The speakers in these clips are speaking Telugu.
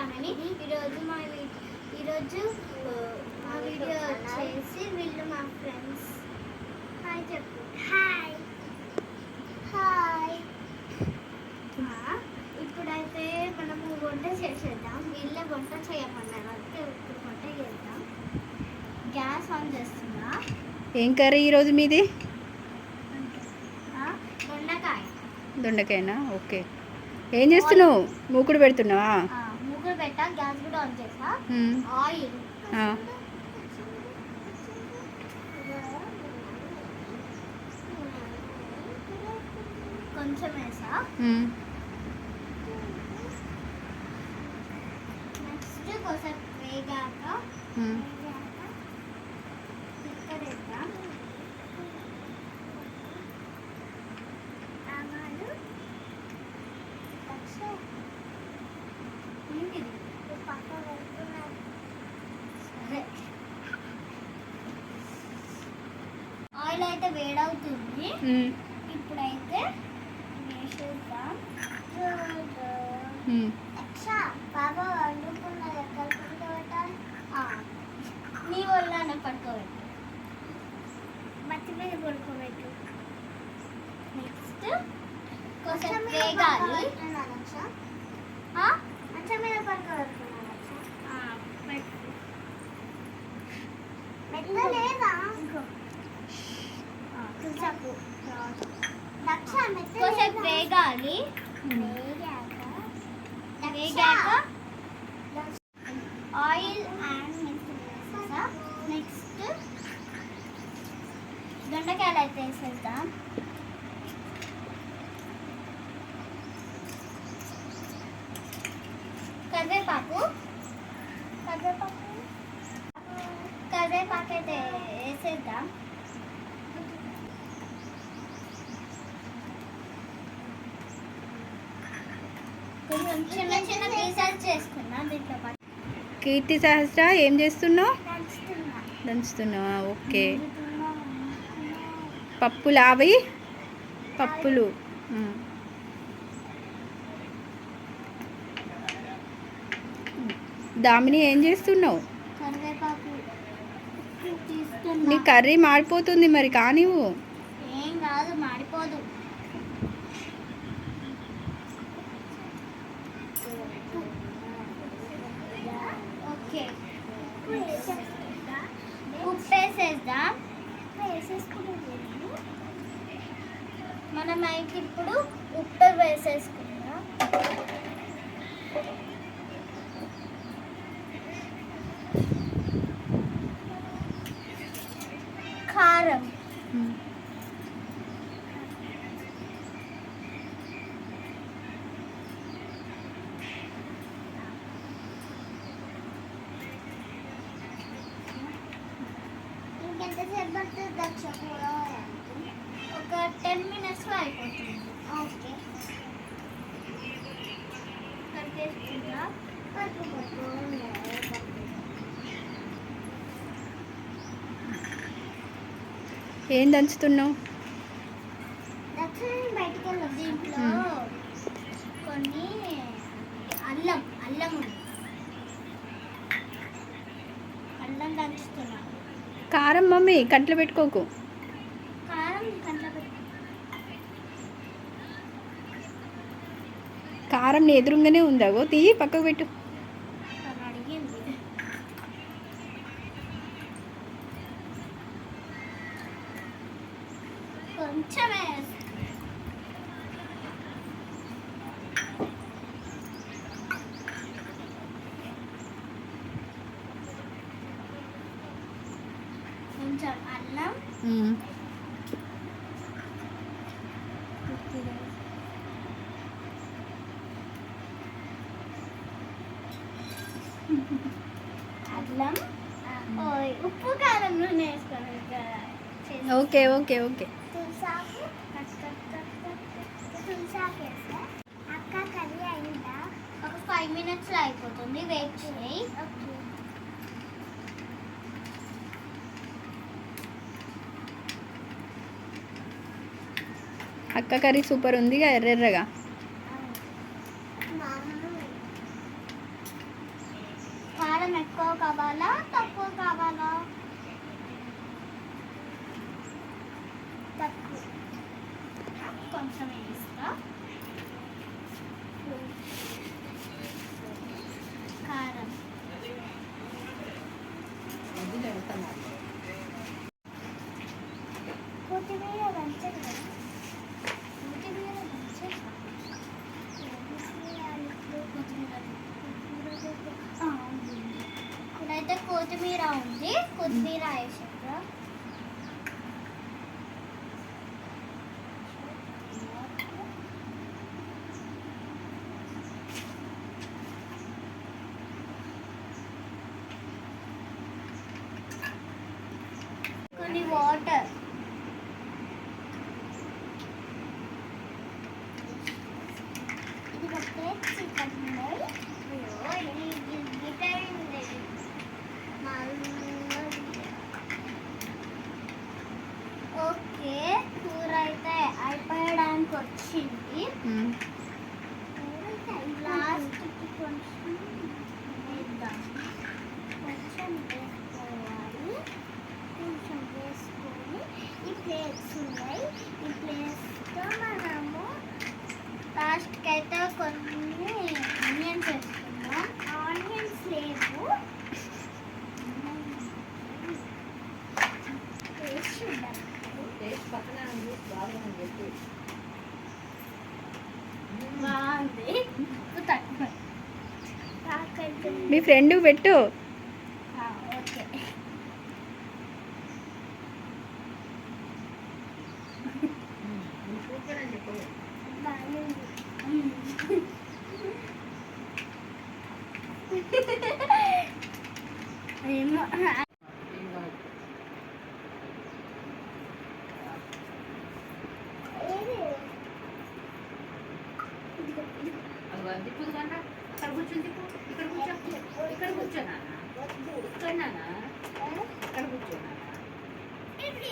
ఫ్యామిలీ. ఈరోజు మా వీడియో వచ్చేసి వీళ్ళు మా ఫ్రెండ్స్. హాయ్ చెప్పు. Hi hi. ఇప్పుడైతే మనము వంట చేసేద్దాం. వీళ్ళే వంట చేయమన్నారు అంటే ఇప్పుడు వంట చేద్దాం. గ్యాస్ ఆన్ చేస్తున్నా. ఏం కర్రీ ఈరోజు మీది? దొండకాయనా? ఓకే. ఏం చేస్తున్నావు? మూకుడు పెడుతున్నావా? మూకుడు పెట్టా, గ్యాస్ కూడా ఆన్ చేసా. ఆయిల్ కొంచెం వేసా. నెక్స్ట్ కొంచెం వేగాక ఆయిల్ అయితే వేడవుతుంది. ఇప్పుడైతే వేసేద్దాం. బాబా వండుకున్నది ఎక్కడ పడుకోబెట్టాలి? నీ వల్ల పడుకోబెట్టు, మట్టి మీద పడుకోబెట్టు. నెక్స్ట్ కొంచెం వేగాలి. మంచం మీద పడుకోబెట్టుకున్నా కొంచెం వేగాలి. వేగాక ఆయిల్ అండ్ నెక్స్ట్ దొండకాయలు అయితే వేసేద్దాం. కరివేపాకు అయితే వేసేద్దాం. కొంచెం చిన్న చిన్న పీసెస్ చేసుకున్నా. దీంట్లో పాటు కీర్తి సహస్ర ఏం చేస్తున్నావు? దంచుతున్నావా? ఓకే. పప్పులు అవి పప్పులు. దామిని ఏం చేస్తున్నావు? నీ కర్రీ మాడిపోతుంది మరి కానివ్వు. ఏం కాదు, మాడిపోదు. ఓకే, ఉప్పు వేసేద్దాం. మనం అయితే ఇప్పుడు ఉప్పు వేసేసుకుందాం. కారం ఇంకెంతసేపు పడుతుంది? ఒక 10 minutesలో అయిపోతుంది. ఓకే, కలిపేసుకుంటా. ఏం దంచుతున్నావు? బయటకు వెళ్ళదు. దీంట్లో కొన్ని అల్లం దంచుతున్నా. కారం మమ్మీ కంట్లో పెట్టుకోకు. కారం కంట్లో పెట్టు. కారం నీ ఎదురుగానే ఉందాగో, తీయి పక్కకు పెట్టు. అడిగింది. కొంచెం కొంచెం అల్లం, ఉప్పు కారం నూనె వేసుకోవాలి. Okay okay okay. అక్క కర్రీ అయిందా? ఒక 5 minutesలో అయిపోతుంది. వెయిట్ చేయి. అక్క కర్రీ సూపర్ ఉంది ఎర్రెర్రగా. కారం ఎక్కువ కావాలా తక్కువ కావాలా? తక్కువ. కొంచెం వేస్తా. కారం కొత్తిమీర దంచదు కదా, కొత్తిమీర దంచదు. ఇక్కడైతే కొత్తిమీర ఉంది, కొత్తిమీర వేసాక కొన్ని వాటర్. ఇది ఒకటే చికెన్ ఓకే. కూర అయితే అయిపోయడానికి వచ్చింది. లాస్ట్కి కొంచెం వేద్దాం. కొంచెం వేసుకోవాలి. కొంచెం వేసుకొని ఈ ప్లేట్స్ ఉన్నాయి, ఈ ప్లేట్స్తో మనము లాస్ట్కి అయితే కొన్ని ఆనియన్స్ వేసుకుందాం. ఆనియన్స్ లేవు, వేసి చూద్దాం. బాగుంది. మీ ఫ్రెండ్ పెట్టు. ఓకే. ఏమో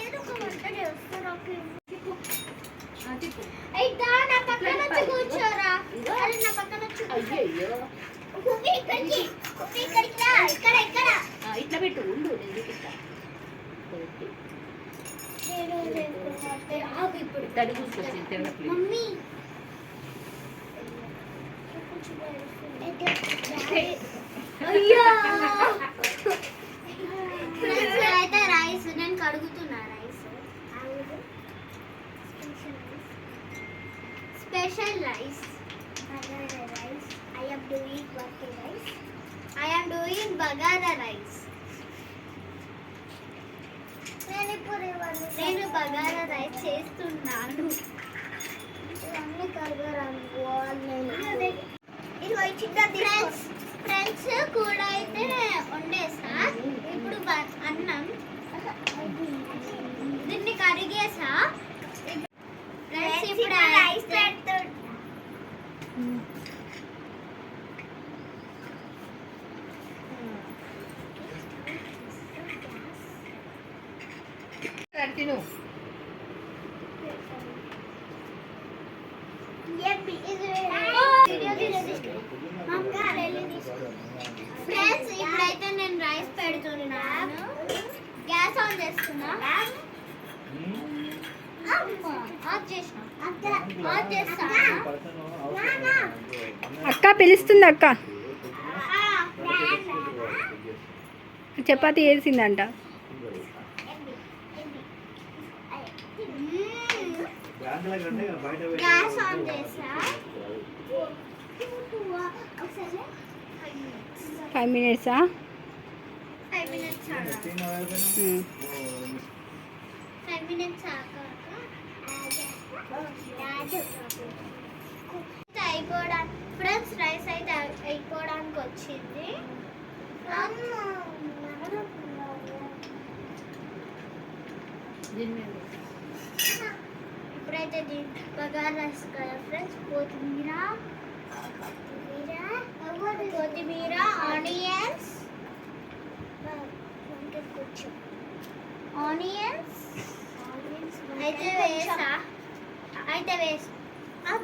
ఏదో ఒక వంట చేస్తారు. అయితే నా పక్కన వచ్చి కూర్చోరా. అరే నా పక్కన వచ్చి ఇక్కడికి ఇక్కడికి రా. ఇక్కడ ఇక్కడ ఇట్లా పెట్టు ఉండు ఇప్పుడు తడి కూర్చొచ్చింది తిరగట్లేదు. మమ్మీ అయ్యో అయితే రైస్ నేను కడుగుతున్నా. Rice special rice. I am doing what rice? I am doing bagara rice. నేను బగారా రైస్ చేస్తున్నాను. ఇవన్నీ ఫ్రెండ్స్ కూడా అయితే వండేసా. ఇప్పుడు అన్నం దీన్ని కడిగేసా. ఫ్రెండ్స్ ఇప్పుడు రైస్ పెడుతుంది. ఫ్రెండ్స్ ఇప్పుడైతే నేను రైస్ పెడుతున్నాను. గ్యాస్ ఆన్ చేస్తున్నా. అక్క పిలుస్తుంది. అక్క చపాతి వేసిందంట. గ్యాస్ ఆన్ చేసా. 5 minutes. 5 minutes 5 minutes అయిపోవడానికి ఫ్రెండ్స్ రైస్ అయితే అయిపోవడానికి వచ్చింది. ఇప్పుడైతే బగారా రైస్ కదా ఫ్రెండ్స్. కొత్తిమీర ఆనియన్స్ అయితే వేసా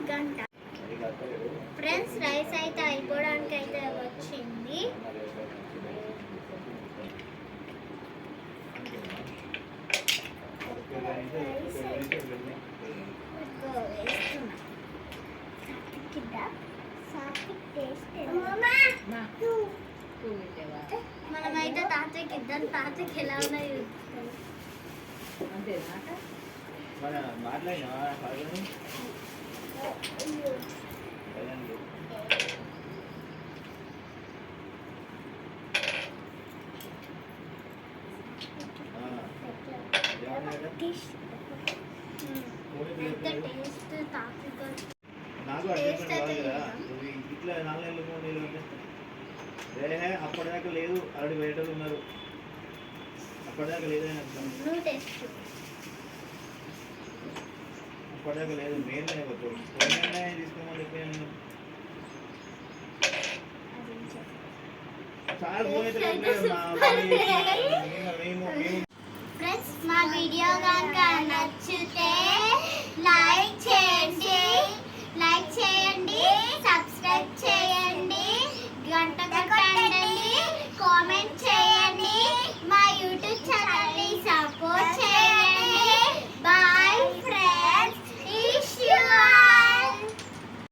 గంట. ఫ్రెండ్స్ రైస్ అయితే అయిపోవడానికి అయితే వచ్చింది. మా పువ్వు పెట్టావా? మనమైతే తాతయ్యకి ఇద్దాం, తాతయ్యకి ఎలా ఉన్నాయో అంతేనా అక్క? మన మాట్లాడినా పదకొండు టేస్ట్ తాతయ్యకి నాకు అడ్జస్ట్మెంట్ కాదు కదా నువ్వు ఇట్లా 4 నెలలు 3 నెలలు అంటే అప్పటిదాకా లేదు ఆల్రెడీ బయట ఉన్నారు అప్పటిదాకా లేదని అర్థం నువ్వు టేస్ట్ అప్పటిదాకా లేదు మెయిన్ అయిపోతుంది తీసుకోమని చెప్పి నేను చాలా ఫోన్ అయితే ఫ్రెండ్స్ మా వీడియో కనుక నచ్చితే